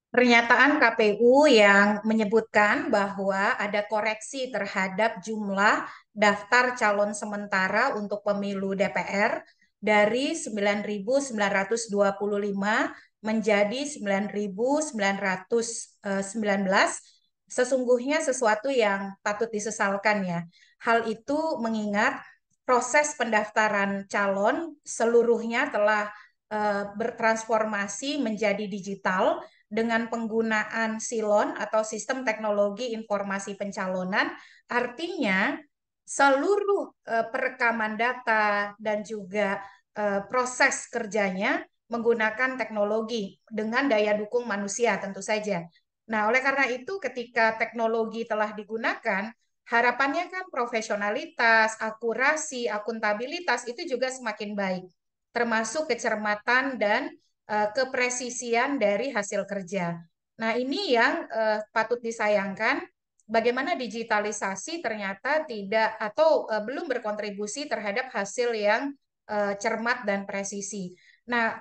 Pernyataan KPU yang menyebutkan bahwa ada koreksi terhadap jumlah daftar calon sementara untuk pemilu DPR dari 9.925 menjadi 9.919, sesungguhnya sesuatu yang patut disesalkan ya. Hal itu mengingat proses pendaftaran calon seluruhnya telah bertransformasi menjadi digital dengan penggunaan silon atau sistem teknologi informasi pencalonan, artinya seluruh perekaman data dan juga proses kerjanya menggunakan teknologi dengan daya dukung manusia tentu saja. Nah, oleh karena itu ketika teknologi telah digunakan, harapannya kan profesionalitas, akurasi, akuntabilitas itu juga semakin baik, termasuk kecermatan dan kepresisian dari hasil kerja. Nah, ini yang patut disayangkan, bagaimana digitalisasi ternyata tidak atau belum berkontribusi terhadap hasil yang cermat dan presisi. Nah,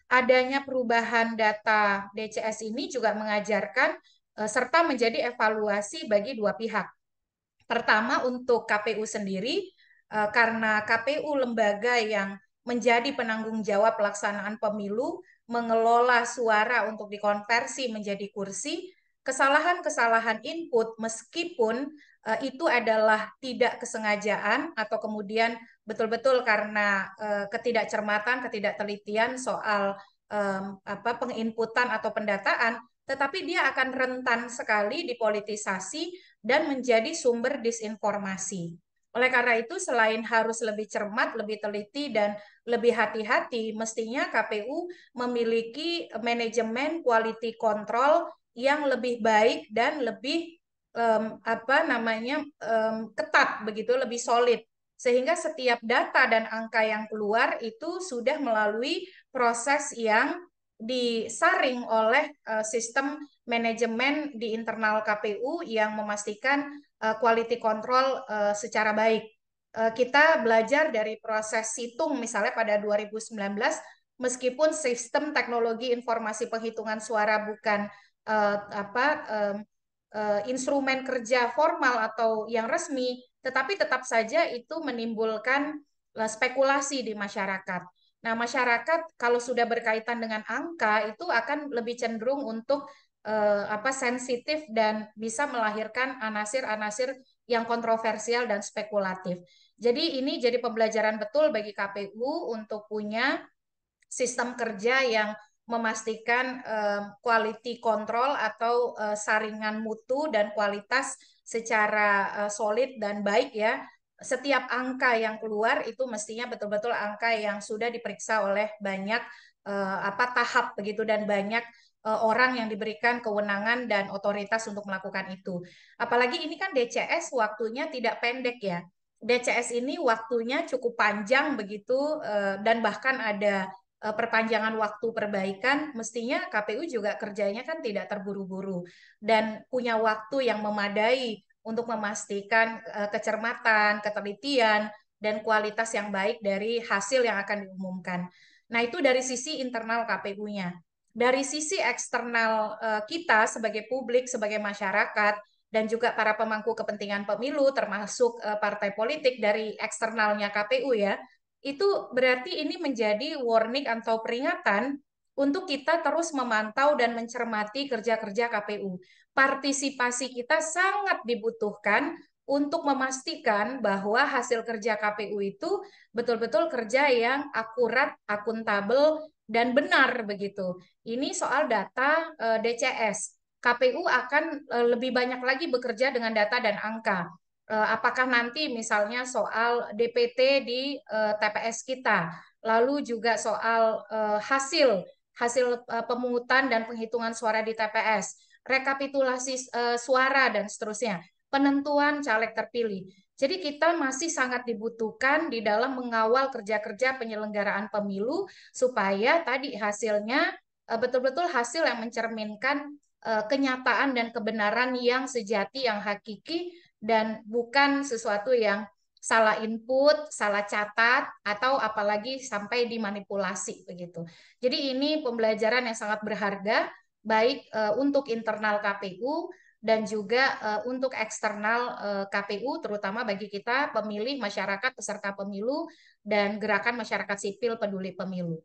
adanya perubahan data DCS ini juga mengajarkan serta menjadi evaluasi bagi dua pihak. Pertama, untuk KPU sendiri, karena KPU lembaga yang menjadi penanggung jawab pelaksanaan pemilu, mengelola suara untuk dikonversi menjadi kursi, kesalahan-kesalahan input meskipun itu adalah tidak kesengajaan atau kemudian betul-betul karena ketidakcermatan, ketidaktelitian soal penginputan atau pendataan, tetapi dia akan rentan sekali dipolitisasi dan menjadi sumber disinformasi. Oleh karena itu, selain harus lebih cermat, lebih teliti, dan lebih hati-hati, mestinya KPU memiliki manajemen quality control yang lebih baik dan lebih ketat begitu, lebih solid, sehingga setiap data dan angka yang keluar itu sudah melalui proses yang disaring oleh sistem manajemen di internal KPU yang memastikan quality control secara baik. Kita belajar dari proses situng misalnya pada 2019, meskipun sistem teknologi informasi penghitungan suara bukan uh, apa um, instrumen kerja formal atau yang resmi, tetapi tetap saja itu menimbulkan spekulasi di masyarakat. Nah, masyarakat kalau sudah berkaitan dengan angka itu akan lebih cenderung untuk sensitif dan bisa melahirkan anasir-anasir yang kontroversial dan spekulatif. Jadi ini jadi pembelajaran betul bagi KPU untuk punya sistem kerja yang memastikan quality control atau saringan mutu dan kualitas secara solid dan baik ya. Setiap angka yang keluar itu mestinya betul-betul angka yang sudah diperiksa oleh banyak tahap begitu dan banyak orang yang diberikan kewenangan dan otoritas untuk melakukan itu. Apalagi ini kan DCS waktunya tidak pendek ya. DCS ini waktunya cukup panjang begitu dan bahkan ada perpanjangan waktu perbaikan, mestinya KPU juga kerjanya kan tidak terburu-buru dan punya waktu yang memadai untuk memastikan kecermatan, ketelitian, dan kualitas yang baik dari hasil yang akan diumumkan. Nah, itu dari sisi internal KPU-nya. Dari sisi eksternal kita sebagai publik, sebagai masyarakat, dan juga para pemangku kepentingan pemilu, termasuk partai politik dari eksternalnya KPU ya, itu berarti ini menjadi warning atau peringatan untuk kita terus memantau dan mencermati kerja-kerja KPU. Partisipasi kita sangat dibutuhkan untuk memastikan bahwa hasil kerja KPU itu betul-betul kerja yang akurat, akuntabel, dan benar begitu. Ini soal data DCS. KPU akan lebih banyak lagi bekerja dengan data dan angka. Apakah nanti misalnya soal DPT di TPS kita, lalu juga soal hasil hasil pemungutan dan penghitungan suara di TPS, rekapitulasi suara dan seterusnya, penentuan caleg terpilih. Jadi kita masih sangat dibutuhkan di dalam mengawal kerja-kerja penyelenggaraan pemilu supaya tadi hasilnya betul-betul hasil yang mencerminkan kenyataan dan kebenaran yang sejati, yang hakiki, dan bukan sesuatu yang salah input, salah catat, atau apalagi sampai dimanipulasi begitu. Jadi ini pembelajaran yang sangat berharga baik untuk internal KPU dan juga untuk eksternal KPU, terutama bagi kita pemilih, masyarakat peserta pemilu dan gerakan masyarakat sipil peduli pemilu.